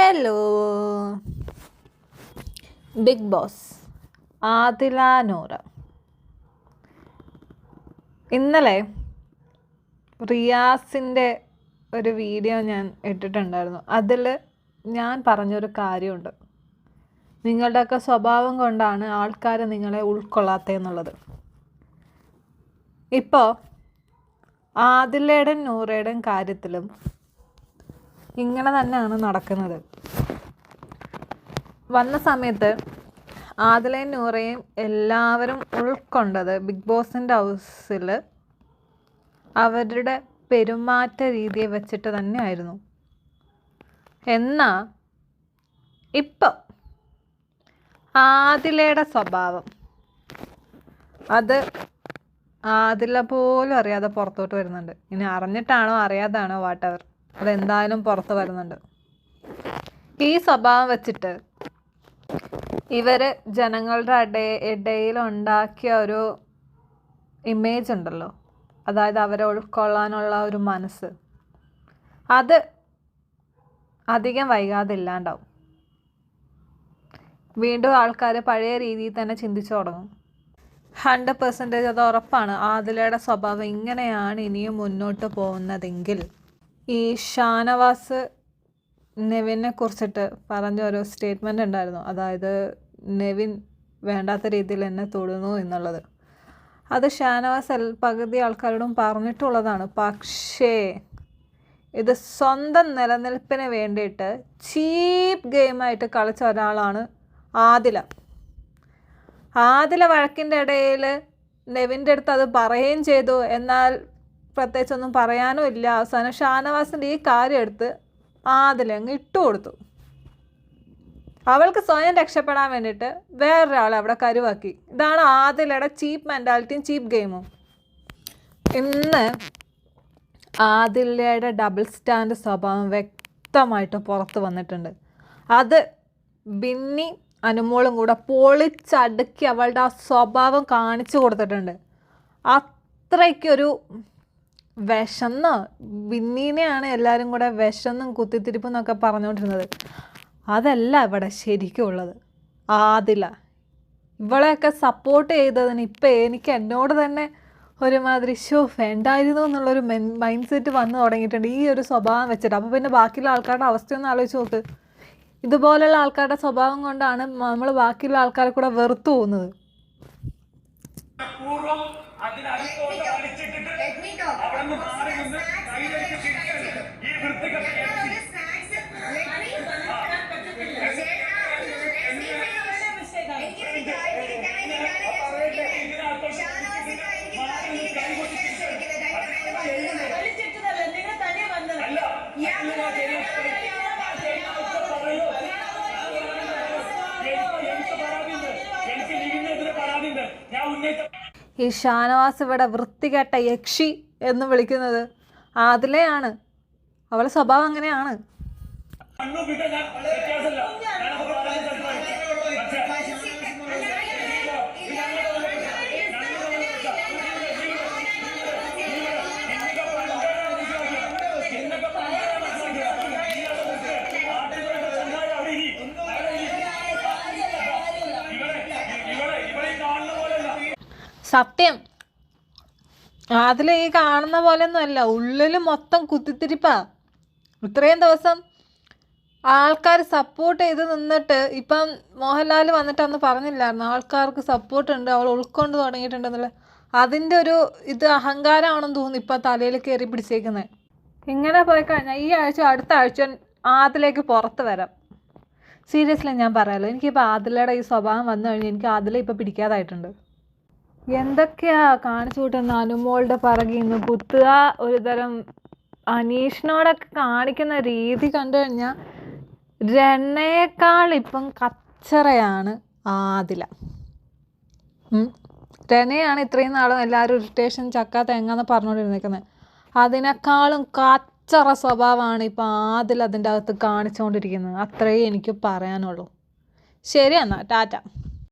Hello big boss Adila നൂറ്. ഇന്നലെ റിയാസിൻ്റെ ഒരു വീഡിയോ ഞാൻ ഇട്ടിട്ടുണ്ടായിരുന്നു. അതിൽ ഞാൻ പറഞ്ഞൊരു കാര്യമുണ്ട്, നിങ്ങളുടെയൊക്കെ സ്വഭാവം കൊണ്ടാണ് ആൾക്കാർ നിങ്ങളെ ഉൾക്കൊള്ളാത്തതെന്നുള്ളത്. ഇപ്പോൾ ആദിലയുടെയും നൂറയുടെയും കാര്യത്തിലും ഇങ്ങനെ തന്നെയാണ് നടക്കുന്നത്. വന്ന സമയത്ത് ആദിലയും നൂറയും എല്ലാവരും ഉൾക്കൊണ്ടത് ബിഗ് ബോസിൻ്റെ ഹൗസിൽ അവരുടെ പെരുമാറ്റ രീതിയെ വെച്ചിട്ട് തന്നെയായിരുന്നു. എന്നാൽ ഇപ്പോൾ ആദിലയുടെ സ്വഭാവം അത് ആദില പോലും അറിയാതെ പുറത്തോട്ട് വരുന്നുണ്ട്. ഇനി അറിഞ്ഞിട്ടാണോ അറിയാതാണോ വാട്ടവർ, അതെന്തായാലും പുറത്ത് വരുന്നുണ്ട്. ഈ സ്വഭാവം വെച്ചിട്ട് ഇവർ ജനങ്ങളുടെ ഇടയിൽ ഉണ്ടാക്കിയ ഒരു ഇമേജ് ഉണ്ടല്ലോ, അതായത് അവരെ ഉൾക്കൊള്ളാനുള്ള ഒരു മനസ്സ്, അത് അധികം വൈകാതെ ഇല്ലാണ്ടാവും. വീണ്ടും ആൾക്കാർ പഴയ രീതിയിൽ തന്നെ ചിന്തിച്ചു തുടങ്ങും. 100% അത് ഉറപ്പാണ്. ആദിലയുടെ സ്വഭാവം ഇങ്ങനെയാണ് ഇനിയും മുന്നോട്ട് പോകുന്നതെങ്കിൽ. ഈ ഷാനവാസ് നെവിനെ കുറിച്ചിട്ട് പറഞ്ഞ ഒരു സ്റ്റേറ്റ്മെൻ്റ് ഉണ്ടായിരുന്നു, അതായത് നെവിൻ വേണ്ടാത്ത രീതിയിൽ എന്നെ തൊടുന്നു എന്നുള്ളത്. അത് ഷാനവാസ് പകുതി ആൾക്കാരോടും പറഞ്ഞിട്ടുള്ളതാണ്. പക്ഷേ ഇത് സ്വന്തം നിലനിൽപ്പിന് വേണ്ടിയിട്ട് ചീപ്പ് ഗെയിമായിട്ട് കളിച്ച ഒരാളാണ് ആദില. വഴക്കിൻ്റെ ഇടയിൽ നെവിൻ്റെ അടുത്ത് അത് പറയുകയും ചെയ്തു. എന്നാൽ പ്രത്യേകിച്ചൊന്നും പറയാനും ഇല്ല. അവസാനം ഷാനവാസിൻ്റെ ഈ കാര്യം എടുത്ത് ആദില അങ്ങ് ഇട്ടുകൊടുത്തു. അവൾക്ക് സ്വയം രക്ഷപ്പെടാൻ വേണ്ടിയിട്ട് വേറൊരാളെ അവിടെ കരുവാക്കി. ഇതാണ് ആദിലയുടെ ചീപ്പ് മെൻറ്റാലിറ്റിയും ചീപ്പ് ഗെയിമും. ഇന്ന് ആദിലയുടെ ഡബിൾ സ്റ്റാൻഡ് സ്വഭാവം വ്യക്തമായിട്ട് പുറത്ത് വന്നിട്ടുണ്ട്. അത് ബിന്നി അനുമോളും കൂടെ പൊളിച്ചടുക്കി അവളുടെ ആ സ്വഭാവം കാണിച്ചു കൊടുത്തിട്ടുണ്ട്. അത്രയ്ക്കൊരു വിശന്നോ, ബിന്നീനെയാണ് എല്ലാവരും കൂടെ വിശന്നും കുത്തിത്തിരിപ്പും എന്നൊക്കെ പറഞ്ഞുകൊണ്ടിരുന്നത്. അതല്ല ഇവിടെ ശരിക്കും ഉള്ളത്. ആദില ഇവളെയൊക്കെ സപ്പോർട്ട് ചെയ്തതിന് ഇപ്പം എനിക്ക് എന്നോട് തന്നെ ഒരുമാതിരി വേണ്ടായിരുന്നു എന്നുള്ളൊരു മൈൻഡ് സെറ്റ് വന്നു തുടങ്ങിയിട്ടുണ്ട് ഈ ഒരു സ്വഭാവം വെച്ചിട്ട്. അപ്പോൾ പിന്നെ ബാക്കിയുള്ള ആൾക്കാരുടെ അവസ്ഥയൊന്നും ആലോചിച്ച് നോക്ക്. ഇതുപോലെയുള്ള ആൾക്കാരുടെ സ്വഭാവം കൊണ്ടാണ് നമ്മൾ ബാക്കിയുള്ള ആൾക്കാരെ കൂടെ വെറുത്തു പോകുന്നത്. ഈ ഷാനവാസ് ഇവിടെ വൃത്തികെട്ട യക്ഷി എന്ന് വിളിക്കുന്നത് ആദിലയാണ്. അവളുടെ സ്വഭാവം അങ്ങനെയാണ്. സത്യം, അതിൽ ഈ കാണുന്ന പോലെയൊന്നും അല്ല, ഉള്ളിൽ മൊത്തം കുത്തിത്തിരിപ്പാ. ഇത്രയും ദിവസം ആൾക്കാർ സപ്പോർട്ട് ചെയ്ത് നിന്നിട്ട് ഇപ്പം മോഹൻലാൽ വന്നിട്ട് അന്ന് പറഞ്ഞില്ലായിരുന്നു ആൾക്കാർക്ക് സപ്പോർട്ടുണ്ട്, അവൾ ഉൾക്കൊണ്ട് തുടങ്ങിയിട്ടുണ്ടെന്നുള്ള. അതിൻ്റെ ഒരു അഹങ്കാരമാണെന്ന് തോന്നുന്നു ഇപ്പം തലയിൽ കയറി പിടിച്ചേക്കുന്നത്. ഇങ്ങനെ പോയി കഴിഞ്ഞാൽ ഈ ആഴ്ച അടുത്ത ആഴ്ച ആദിലേക്ക് പുറത്ത് വരാം. സീരിയസ്ലി ഞാൻ പറയാമല്ലോ, എനിക്കിപ്പോൾ ആദിലയുടെ ഈ സ്വഭാവം വന്നു കഴിഞ്ഞാൽ എനിക്ക് ആദില ഇപ്പോൾ പിടിക്കാതായിട്ടുണ്ട്. എന്തൊക്കെയാ കാണിച്ചു കൂട്ടുന്ന, അനുമോളുടെ പിറകിൽ നിന്ന് കുത്തുക, ഒരു തരം അനീഷിനോടൊക്കെ കാണിക്കുന്ന രീതി കണ്ടു കഴിഞ്ഞാൽ രണയേക്കാൾ ഇപ്പം കച്ചറയാണ് ആദില. രണയാണ് ഇത്രയും നാളും എല്ലാവരും ഇറിറ്റേഷൻ ചക്ക തേങ്ങാന്ന് പറഞ്ഞുകൊണ്ടിരുന്നേക്കുന്നത്. അതിനേക്കാളും കച്ചറ സ്വഭാവമാണ് ഇപ്പം ആദില അതിൻ്റെ അകത്ത് കാണിച്ചുകൊണ്ടിരിക്കുന്നത്. അത്രയേ എനിക്ക് പറയാനുള്ളൂ. ശരി എന്നാൽ ടാറ്റ.